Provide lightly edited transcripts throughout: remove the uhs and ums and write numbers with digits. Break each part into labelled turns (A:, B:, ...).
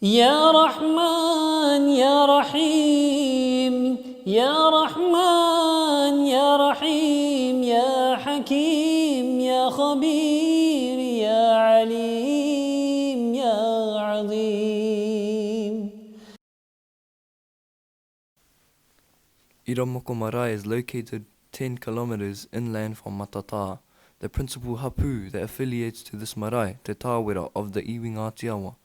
A: يا رحمن يا رحيم يا رحمن يا رحيم يا حكيم يا خبير يا عليم يا عظيم.
B: Iramoko Marae is located 10 kilometers inland from Matata. The principal hapu that affiliates to this marae, Te Tāwera of the Iwi Ngātiawa.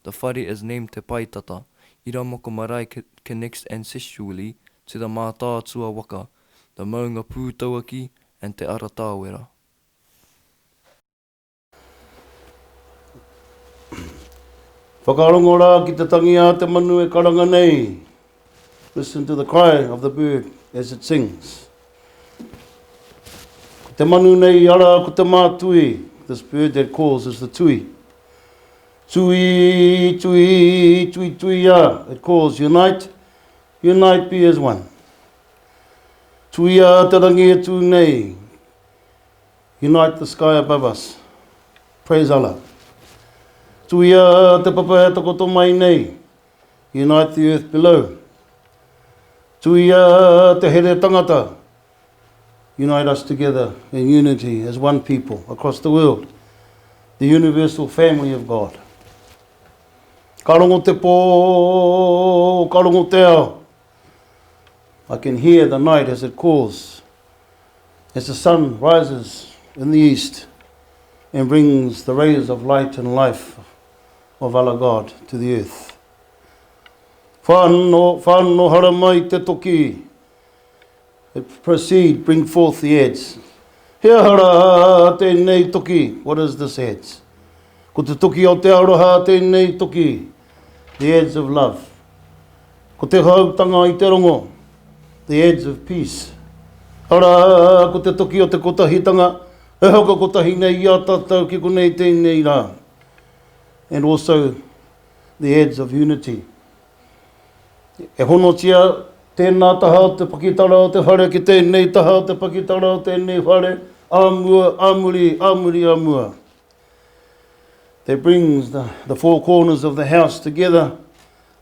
B: The whare is named Te Paitata. Iramoko Marae connects ancestrally to the Mātātua Waka, the Maunga Pūtauaki and Te Ara Tāwera.
C: Whakarongo ki te tangi a te manu e karanga nei. Listen to the cry of the bird as it sings. Te manu nei ara ko te mātui. This bird that calls is the tui. Tui, tui, tui, tui ya. It calls unite, unite be as one. Tui ya te rangi e tui nei. Unite the sky above us. Praise Allah. Tui ya te papa e tako tō mai nei. Unite the earth below. Tui ya te here tangata. Unite us together in unity as one people across the world. The universal family of God. Karongo te pō, karongo te ao. I can hear the night as it calls, as the sun rises in the east and brings the rays of light and life of Allah God to the earth. Whāno hara mai te toki. It proceed, bring forth the heads. Hea hara tēnei toki. What is this heads? Ko te toki o te aroha tēnei toki. The heads of love. Ko te hautanga i te rongo. The heads of peace. Hara ko te toki o te kotahitanga. E hoko kotahi nei ia tātou ki konei tēnei rā. And also the heads of unity. E hono tia tēnā taha o te pakitara o te whare ki tēnei taha o te pakitara o tēnei whare. Amua, amuri, amuri, amua. That brings the four corners of the house together.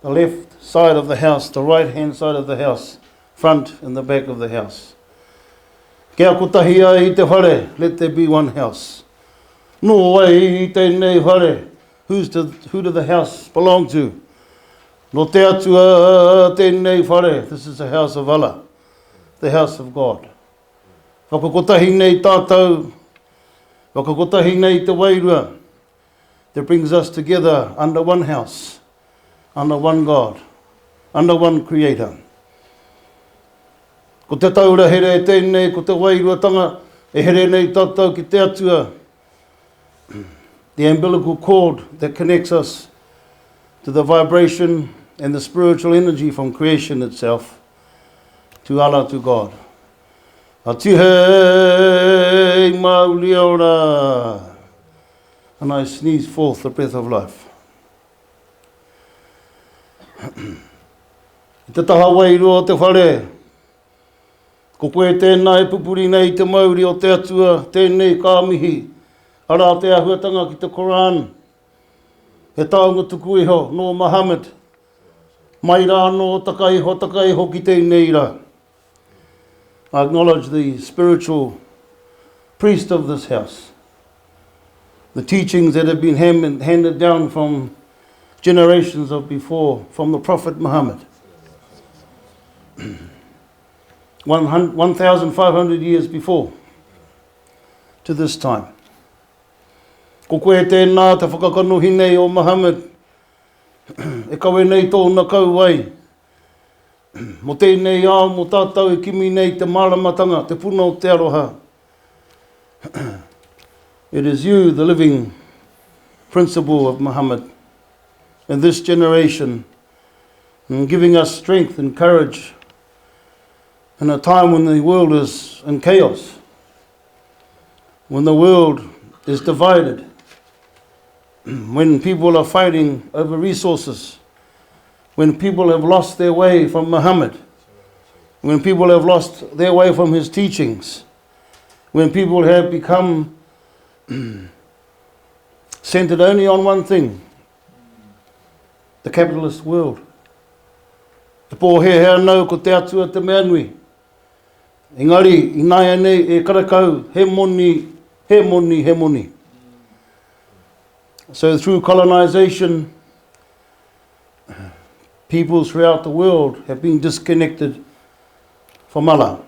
C: The left side of the house, the right hand side of the house. Front and the back of the house. Kia kotahi ai te whare, let there be one house. No wai i tēnei whare. Who do the house belong to? No te atua tēnei whare. This is the house of Allah, the house of God. Whakakotahi nei tātou, whakakotahi nei te wairua, that brings us together under one house, under one God, under one Creator. Ko te taura here e tēnei, ko te wairuatanga, e here nei tātou ki te atua. The umbilical cord that connects us to the vibration and the spiritual energy from creation itself, to Allah, to God. Atihei mauli ora. And I sneeze forth the breath of life. I te taha wairua o te whare. Ko koe tēnā e pupuri nei te mauri o te atua, tēnei kāmihi. Ara te ahuatanga ki te Koran. He taonga tuku iho, no Muhammad. Mai rā no takaiho ki tēnei rā. I acknowledge the spiritual priest of this house. The teachings that have been handed down from generations of before, from the Prophet Muhammad. 1,500 years before, to this time. Ko koe tēnā te whakakanuhi nei o Muhammad. E kawe nei tōna kauai. Mo tēnei ao, mo tātou e kimi nei te māramatanga, te puna o te aroha. It is you, the living principle of Muhammad, in this generation, and giving us strength and courage in a time when the world is in chaos, when the world is divided, when people are fighting over resources, when people have lost their way from Muhammad, when people have lost their way from his teachings, when people have become centered only on one thing, the capitalist world. Te pōhe hea nau ko te atua te mea nui. Engari, i nai anei e karakau, he moni, he moni, he moni. So through colonization, peoples throughout the world have been disconnected from Allah.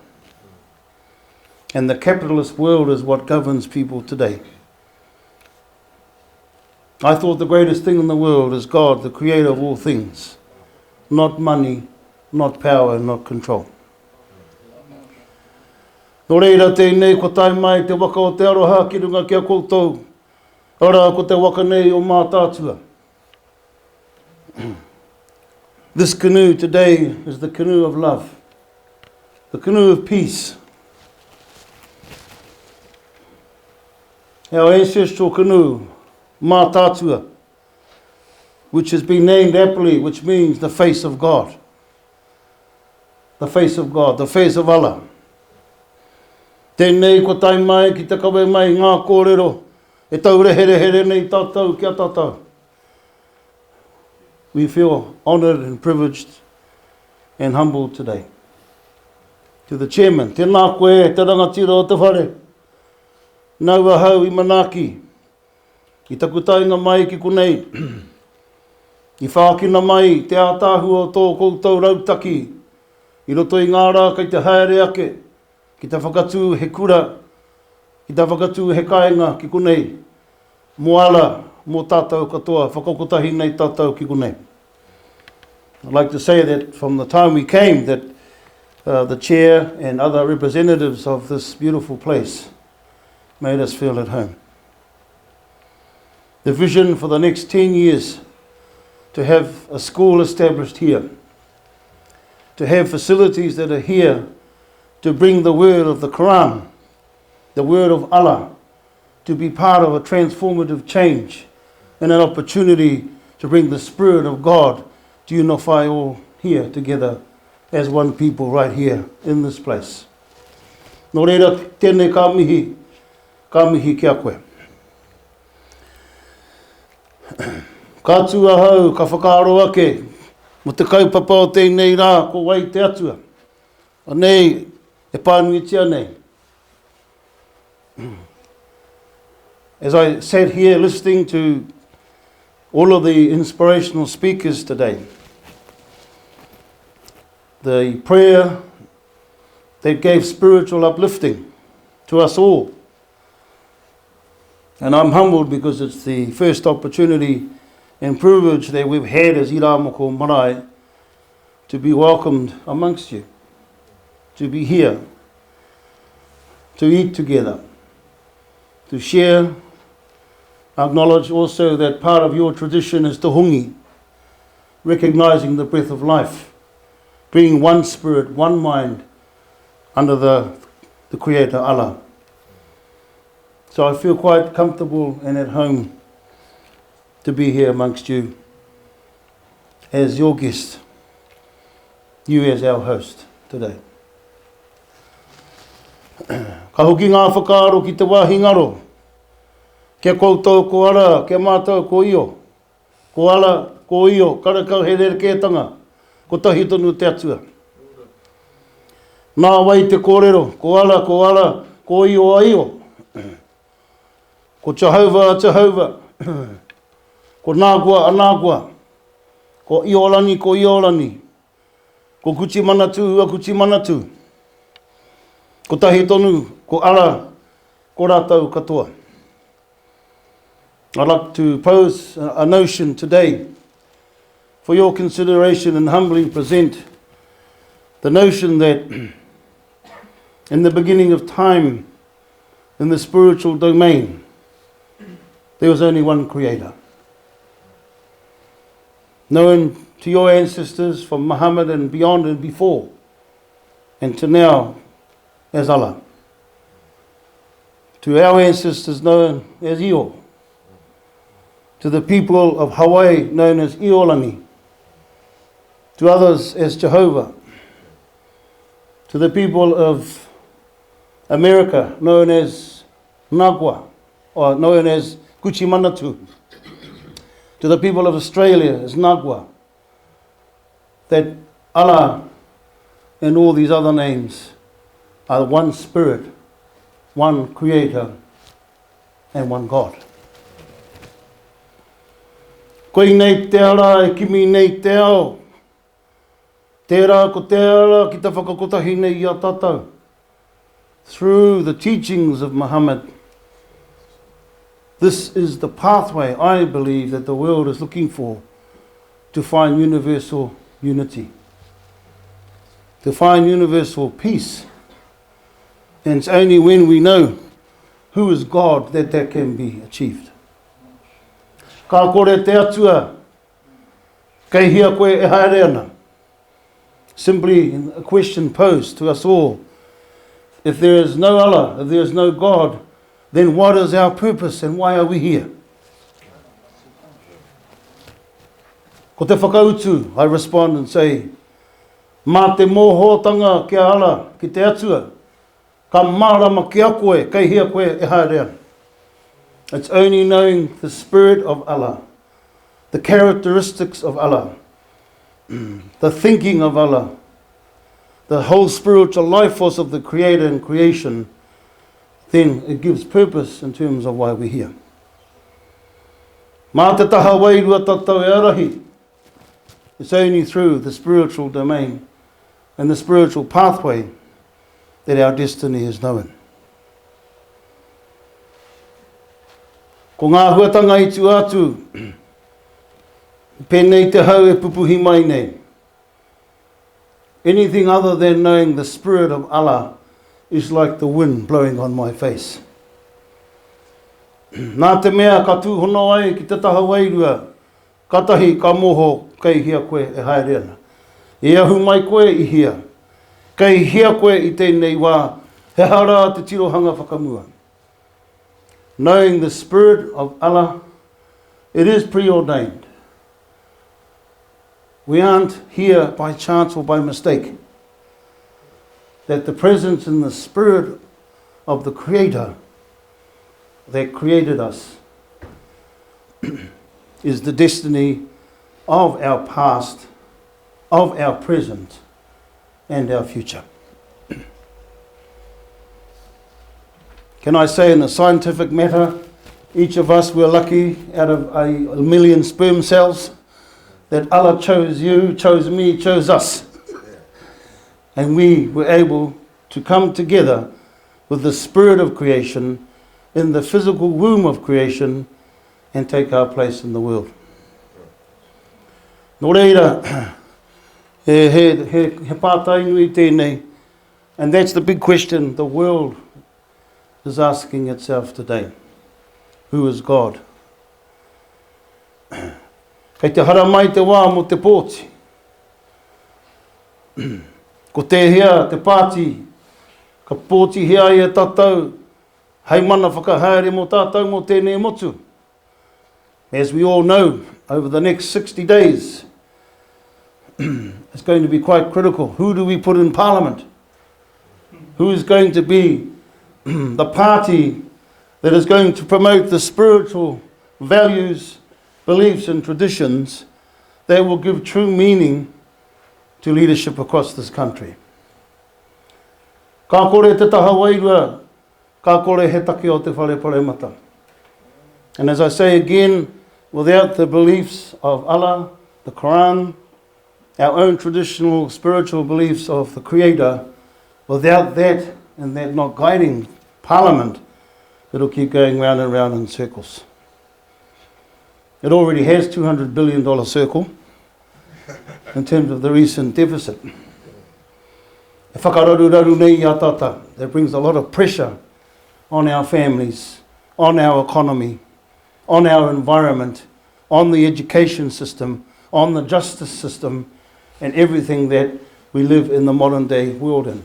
C: And the capitalist world is what governs people today. I thought the greatest thing in the world is God, the creator of all things. Not money, not power, not control. Nō reira tēnei ko tai mai te waka o te aroha ki runga kia koutou. Ora ko te waka nei o mā tātua. This canoe today is the canoe of love. The canoe of peace. Our ancestral canoe, mā tātua, which has been named aptly, which means the face of God. The face of God, the face of Allah. Tēnei ko tai mai ki te kawe mai ngā kōrero, e tau rehere nei tātou kia tātou. We feel honoured and privileged and humbled today. To the chairman, tēnā koe, te rangatira o te whare. Nau ahau I manaki, I taku tainga mai ki kunei. I whākina mai te ātāhua o tō koutou rautaki. I roto I ngā rā kei te haere ake, ki te whakatū he kura, ki te whakatū he kāinga ki kunei. Moala, mō tātou katoa, whakakotahi nei tātou ki kunei. I'd like to say that from the time we came, that the chair and other representatives of this beautiful place made us feel at home. The vision for the next 10 years, to have a school established here, to have facilities that are here to bring the word of the Quran, the word of Allah, to be part of a transformative change and an opportunity to bring the Spirit of God to unify all here together as one people right here in this place. Nō reira, tēnei ka mihi kia koe. Ka tua hau, ka whakaaro ake, mo te kaupapa o tēnei rā, ko wai te atua. Anei, e pānuitia nei. As I sat here listening to all of the inspirational speakers today, the prayer that gave spiritual uplifting to us all. And I'm humbled because it's the first opportunity and privilege that we've had as Iramoko Marae to be welcomed amongst you, to be here, to eat together, to share. Acknowledge also that part of your tradition is te hungi, recognizing the breath of life, bringing one spirit, one mind under the Creator Allah. So I feel quite comfortable and at home to be here amongst you as your guest, you as our host today. Ka hoki ngā whakaaro ki te wāhi ngaro, kia koutou ko ara, kia mātou ko io, ko ala, ko io, karakau he rerekētanga, ko tahi tonu te atua. Nā wai te kōrero, ko ala, ko io a io. Ko Jehovah a Jehovah, ko nāgua a nāgua, ko iolani, ko kuchi manatu a kuchi manatu, ko tahi tonu, ko ala, ko rātou katoa. I'd like to pose a notion today for your consideration and humbly present the notion that in the beginning of time, in the spiritual domain, there was only one creator. Known to your ancestors from Muhammad and beyond and before, and to now as Allah. To our ancestors known as Io. To the people of Hawaii known as Iolani. To others as Jehovah. To the people of America known as Nagua, or known as Kuchimanatu. to the people of Australia is Nagwa, that Allah and all these other names are one spirit, one creator, and one God. Koe nei te ara e kimi nei te ao. Tērā ko te ara ki te whakakotahi nei i a tātou. Through the teachings of Muhammad, this is the pathway I believe that the world is looking for to find universal unity, to find universal peace. And it's only when we know who is God that that can be achieved. Ka kore te atua, kei hia koe e haere ana. Simply a question posed to us all. If there is no Allah, if there is no God, then what is our purpose and why are we here? Ko te whakautu, I respond and say, mā te mōhotanga kia ala ki te atua, ka mārama ki a koe, kei hia koe e haere ana. It's only knowing the spirit of Allah, the characteristics of Allah, the thinking of Allah, the whole spiritual life force of the Creator and creation, then it gives purpose in terms of why we're here. Mā te taha wairua tatau e arahi. It's only through the spiritual domain and the spiritual pathway that our destiny is known. Ko ngā huatanga i tu atu, pēnei te hau e pupuhi mai nei. Anything other than knowing the spirit of Allah is like the wind blowing on my face. Nā te mea ka tūhono ai ki te taha wairua, katahi ka moho kei hia koe e haere ana. E ahu mai koe i hia, kei hia koe i tēnei wā, he hara te tirohanga whakamua. Knowing the spirit of Allah, it is preordained. We aren't here by chance or by mistake. That the presence and the spirit of the Creator that created us is the destiny of our past, of our present, and our future. Can I say in a scientific matter, each of us were lucky out of a million sperm cells that Allah chose you, chose me, chose us. And we were able to come together with the spirit of creation in the physical womb of creation and take our place in the world. Nō reira, he pātai nui tēnei, and that's the big question the world is asking itself today. Who is God? Kei te hara mai te wā mo te pōti. Ko te hea, te pāti, ka pōti hea i e tātou, hei mana whakahaere mo tātou mo tēnei motu. As we all know, over the next 60 days, it's going to be quite critical. Who do we put in Parliament? Who is going to be the party that is going to promote the spiritual values, beliefs and traditions that will give true meaning to leadership across this country? Ka kore te taha wairua, ka kore he take o te whare paremata. And as I say again, without the beliefs of Allah, the Quran, our own traditional spiritual beliefs of the Creator, without that and that not guiding Parliament, it'll keep going round and round in circles. It already has $200 billion circle in terms of the recent deficit. E whakararuraru nei i a tata, that brings a lot of pressure on our families, on our economy, on our environment, on the education system, on the justice system, and everything that we live in the modern day world in.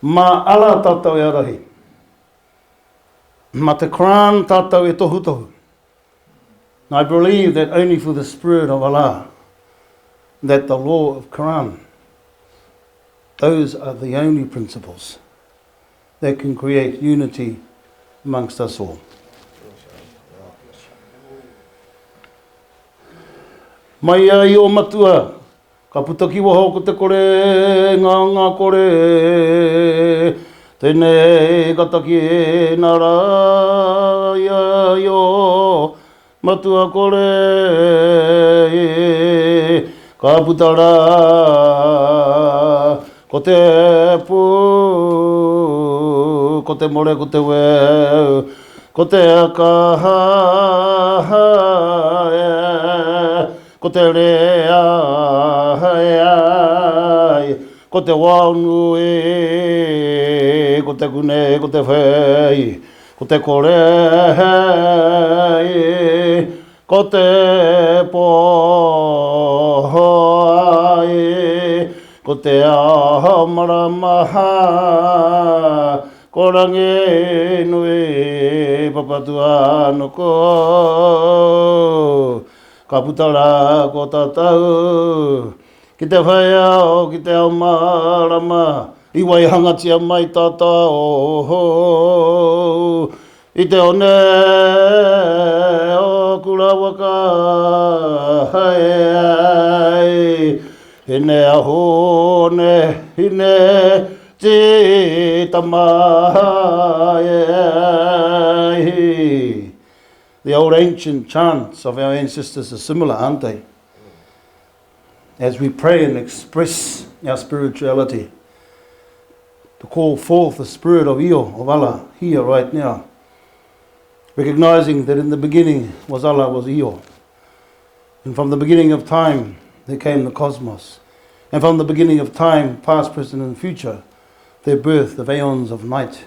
C: Ma ala tātou e arahi. Ma te Quran tātou e tohu tohu. And I believe that only for the spirit of Allah, that the law of Quran, those are the only principles that can create unity amongst us all. Mai ai o matua, ka putaki waho ko te kore, ngā kore, tēnei kataki e nara ia o matua kore, ka putara, ko te pū, ko te more, ko te weu, ko te akaha, ko te rea, ko te waunu ko te kune, ko te whei, ko te kore, ko te poha, ko te aha maramaha, ko rangi nui papatua noko, ka putara ko tātou, ki te whai ao, ki te ao marama, i wai hangatia mai tata o i te one o kura waka hai hine ahone hine te tamai. The old ancient chants of our ancestors are similar, aren't they? As we pray and express our spirituality, to call forth the spirit of Io, of Allah, here right now, recognizing that in the beginning was Allah, was Io. And from the beginning of time, there came the cosmos. And from the beginning of time, past, present and future, there birthed the aeons of night.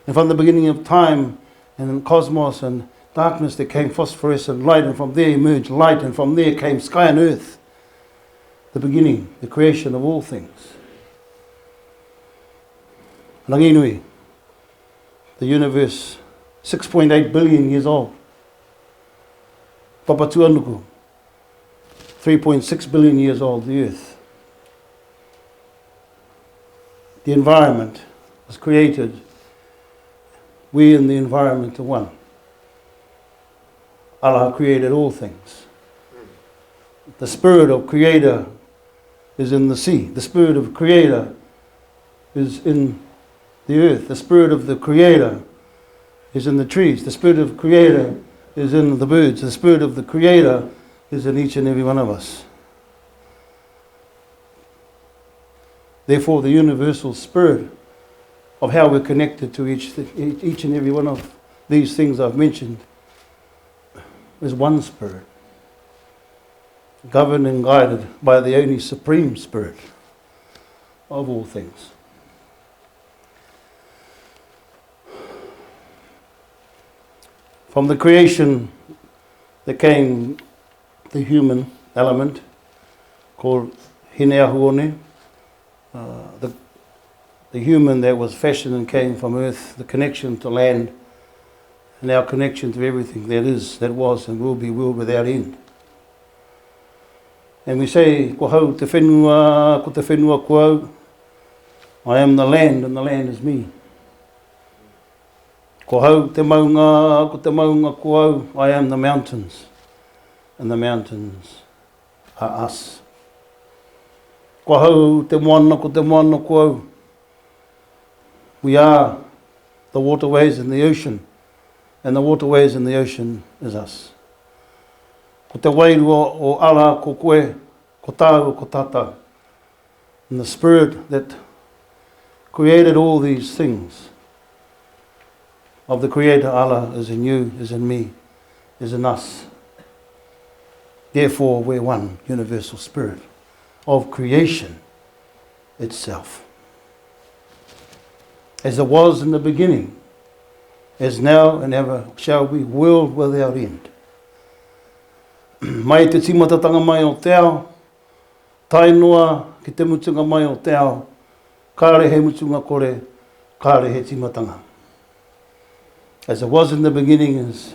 C: And from the beginning of time and cosmos and darkness, there came phosphorescent light, and from there emerged light, and from there came sky and earth. The beginning, the creation of all things. Ranginui, the universe, 6.8 billion years old. Papatuanuku, 3.6 billion years old, the earth. The environment was created. We and the environment are one. Allah created all things. The spirit of Creator is in the sea. The spirit of Creator is in the earth. The spirit of the Creator is in the trees. The spirit of Creator is in the birds. The spirit of the Creator is in each and every one of us. Therefore, the universal spirit of how we're connected to each and every one of these things I've mentioned is one spirit, governed and guided by the only supreme spirit of all things. From the creation there came the human element called Hineahuone, the human that was fashioned and came from earth, the connection to land, and our connection to everything that is, that was, and will be, will without end. And we say, ko hau te whenua, ko te whenua ko au, I am the land and the land is me. Ko hau te maunga, ko te maunga ko au, I am the mountains and the mountains are us. Ko hau te moana, ko te moana ko au, we are the waterways in the ocean, and the waterways in the ocean is us. Ko te wairua o ala ko koe, ko tāu ko tata. And the spirit that created all these things of the Creator Allah is in you, is in me, is in us. Therefore we're one universal spirit of creation itself. As it was in the beginning, as now and ever shall be, world without end. Mai te timatatanga mai o te ao, tai noa ki te mutunga mai o te ao, kāre he mutunga kore, kāre he timatanga. As it was in the beginning, is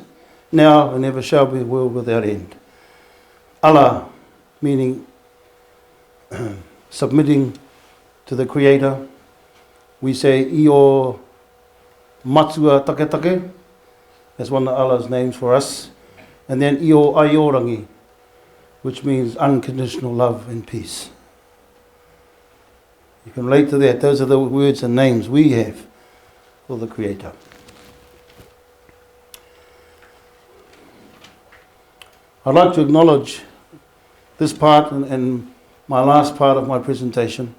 C: now and ever shall be, world without end. Allah, meaning submitting to the Creator. We say, Io matua take take. That's one of Allah's names for us. And then Io aiorangi, which means unconditional love and peace. You can relate to that. Those are the words and names we have for the Creator. I'd like to acknowledge this part and my last part of my presentation,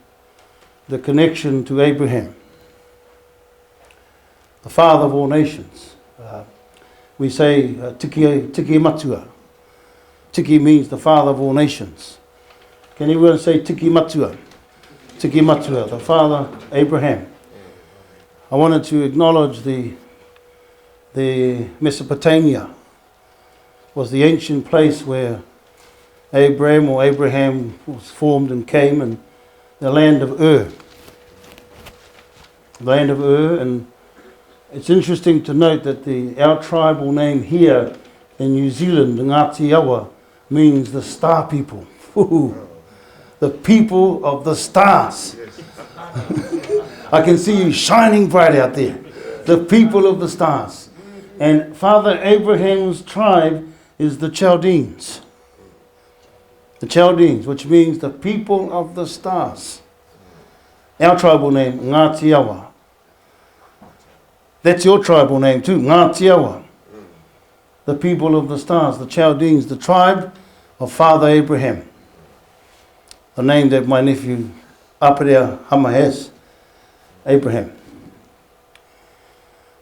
C: the connection to Abraham, the father of all nations. We say Tiki Matua. Tiki means the father of all nations. Can everyone say Tiki Matua? Tiki Matua, the father Abraham. I wanted to acknowledge the Mesopotamia was the ancient place where Abraham was formed and came, and the land of Ur. The land of Ur, and it's interesting to note that our tribal name here in New Zealand, Ngāti Awa, means the star people. Ooh, the people of the stars. I can see you shining bright out there. The people of the stars. And Father Abraham's tribe is the Chaldeans. The Chaldeans, which means the people of the stars. Our tribal name, Ngāti Awa. That's your tribal name too, Ngāti Awa. The people of the stars, the Chaldeans, the tribe of Father Abraham. The name that my nephew Aparea Hama has, Abraham.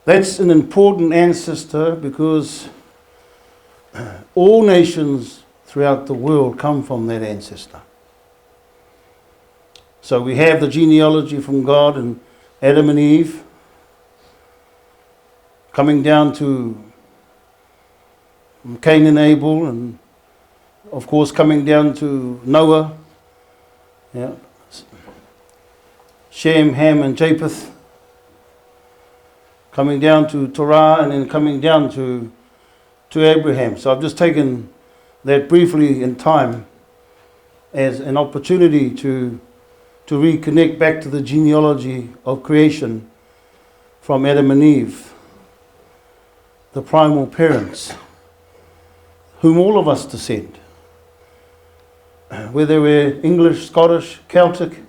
C: That's an important ancestor because all nations throughout the world come from that ancestor. So we have the genealogy from God and Adam and Eve, coming down to Cain and Abel, and of course coming down to Noah, Shem, Ham and Japheth, coming down to Torah, and then coming down to Abraham. So I've just taken that briefly in time as an opportunity to reconnect back to the genealogy of creation from Adam and Eve, the primal parents, whom all of us descend. Whether we're English, Scottish, Celtic,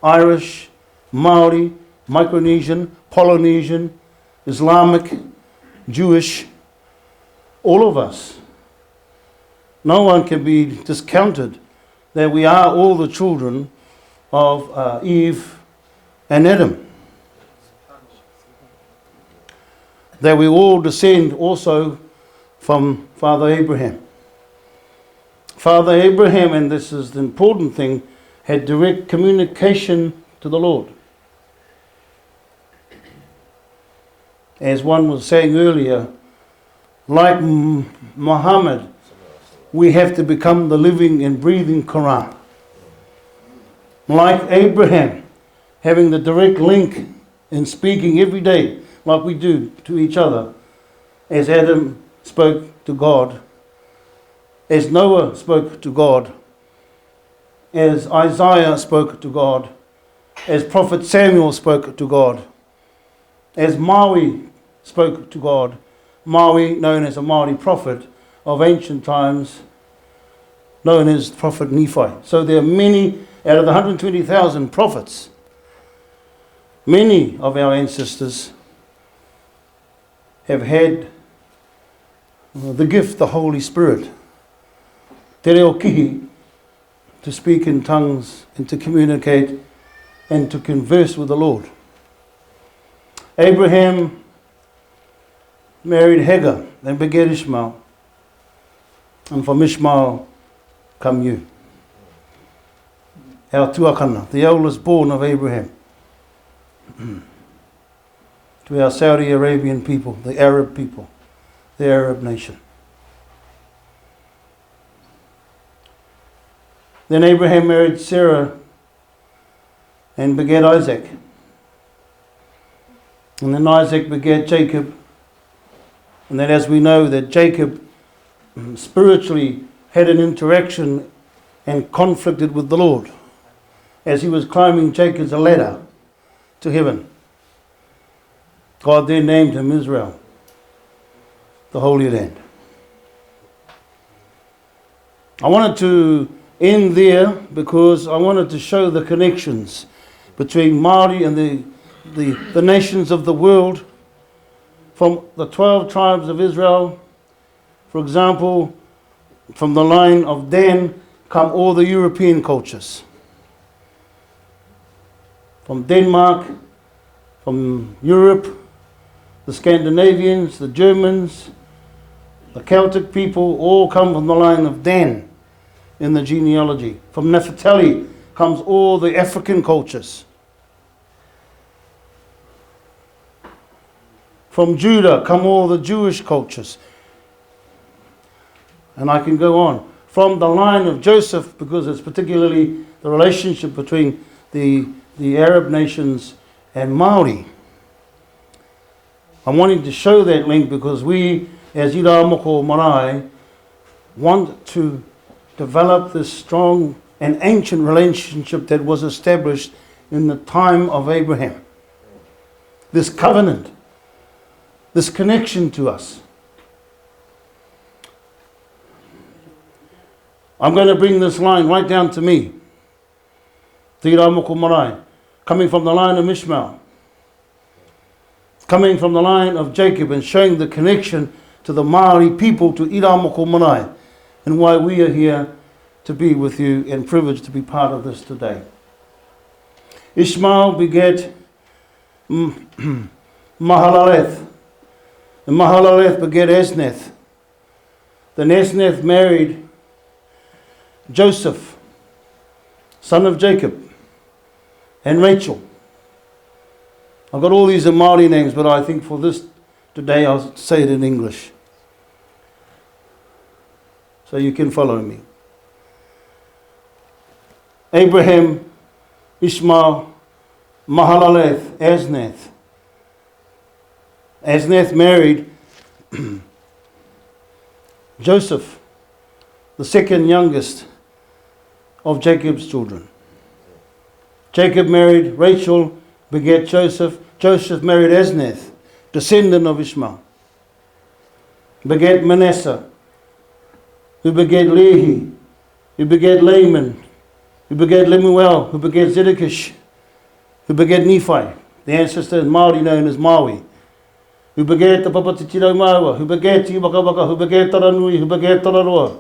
C: Irish, Maori, Micronesian, Polynesian, Islamic, Jewish, all of us. No one can be discounted that we are all the children of Eve and Adam. That we all descend also from Father Abraham. Father Abraham, and this is the important thing, had direct communication to the Lord. As one was saying earlier, like Muhammad, we have to become the living and breathing Quran. Like Abraham, having the direct link and speaking every day, like we do to each other, as Adam spoke to God, as Noah spoke to God, as Isaiah spoke to God, as Prophet Samuel spoke to God, as Maui spoke to God. Maui, known as a Maori prophet of ancient times, known as Prophet Nephi. So there are many, out of the 120,000 prophets, many of our ancestors have had the gift, the Holy Spirit, te reo kihi, to speak in tongues and to communicate and to converse with the Lord. Abraham married Hagar and begat Ishmael, and from Ishmael come you. Our tuakana, the oldest born of Abraham, to our Saudi Arabian people, the Arab people, the Arab nation. Then Abraham married Sarah and begat Isaac. And then Isaac begat Jacob. And then, as we know, that Jacob spiritually had an interaction and conflicted with the Lord as he was climbing Jacob's ladder to heaven. God then named him Israel, the Holy Land. I wanted to end there because I wanted to show the connections between Māori and the nations of the world. From the 12 tribes of Israel, for example, from the line of Dan come all the European cultures. From Denmark, from Europe, the Scandinavians, the Germans, the Celtic people all come from the line of Dan in the genealogy. From Naphtali comes all the African cultures. From Judah come all the Jewish cultures. And I can go on. From the line of Joseph, because it's particularly the relationship between the Arab nations and Māori. I'm wanting to show that link because we, as Ira Moko Marae, want to develop this strong and ancient relationship that was established in the time of Abraham. This covenant, this connection to us. I'm going to bring this line right down to me. Te Ira Moko Marae, coming from the line of Ishmael, coming from the line of Jacob, and showing the connection to the Māori people, to Ira Moko Marae, and why we are here to be with you and privileged to be part of this today. Ishmael begat Mahalaleth, and Mahalaleth begat Asnath. Then Asnath married Joseph, son of Jacob, and Rachel. I've got all these in Māori names, but I think for this today I'll say it in English, so you can follow me. Abraham, Ishmael, Mahalaleth, Asnath. Asnath married Joseph, the second youngest of Jacob's children. Jacob married Rachel, begat Joseph. Joseph married Asnath, descendant of Ishmael. Begat Manasseh, who begat Lehi, who begat Laman, who begat Lemuel, who begat Zedekiah, who begat Nephi, the ancestor in Māori known as Maui, who begat the Papatitiro Maua, who begat Ibakabaka, who begat Taranui, who begat Tararoa,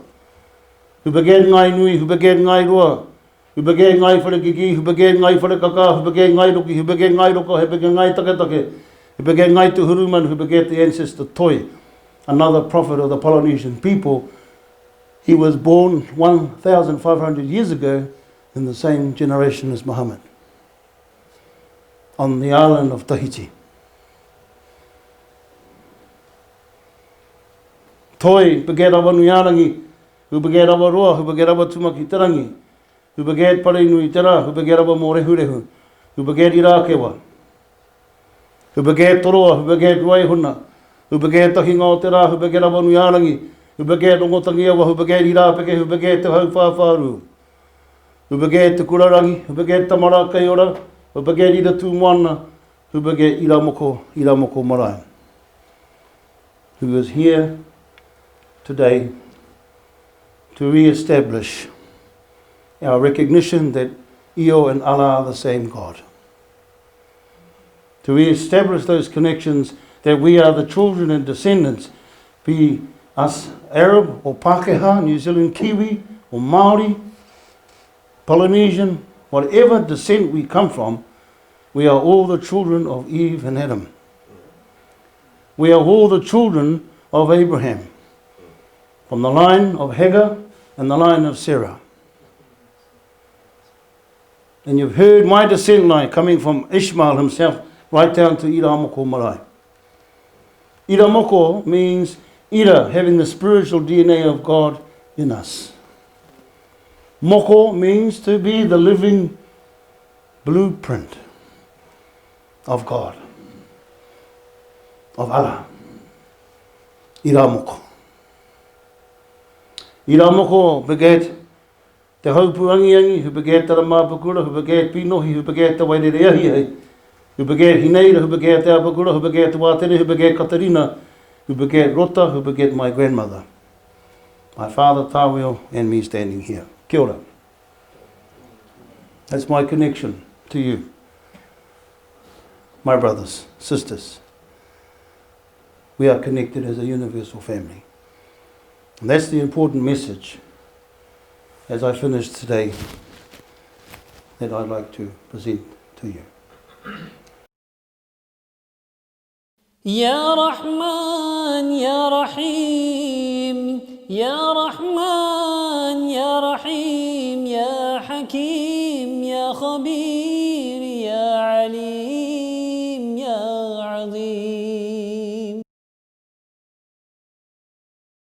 C: who begat Ngai Nui, who begat Ngai Roa, who begat Ngai Wharekiki, who begat Ngai Wharekaka, who begat Ngai Roki, who begat Ngai Roko, who begat Ngai Taketake, who begat Ngai Tuhuruman, who begat the ancestor Toi, another prophet of the Polynesian people. He was born 1,500 years ago in the same generation as Muhammad, on the island of Tahiti. Toi begat Awanuiarangi, who begat Awaroa, who begat Awatumaki Tarangi, who begat Parenui Tera, who begat Awamorehurehu, who begat Irakewa, who begat Toroa, who begat Waihuna, who begat Tahinga o Tera, who begat Awanuiarangi, who begat Ongotangiawa, who begat Irapeke, who begat Te Haupawharu, who begat Te Kurarangi, who begat Tamara Kaiora, who begat Ira Tūmoana, who begat Ira Moko Marae, who is here today to re-establish our recognition that Io and Allah are the same God. To re-establish those connections that we are the children and descendants, be us Arab or Pākehā, New Zealand Kiwi or Māori, Polynesian, whatever descent we come from, we are all the children of Eve and Adam. We are all the children of Abraham, from the line of Hagar and the line of Sarah. And you've heard my descent line coming from Ishmael himself right down to Ira Moko Marae. Ira Moko means Ira, having the spiritual DNA of God in us. Moko means to be the living blueprint of God, of Allah. Ira Moko. Ira Moko begat Te Haupuangiangi, who begat Te Ramapakura, who begat Pinohi, who begat Te Wairereahi, who begat Hineira, who begat Te Apakura, who begat Te Wātere, who begat Katarina, who begat Rota, who begat my grandmother. My father Tawil and me standing here. Kia ora. That's my connection to you, my brothers, sisters. We are connected as a universal family. And that's the important message as I finish today that I'd like to present to you.
A: يا رحمن يا رحيم يا رحمن يا رحيم يا حكيم يا خبير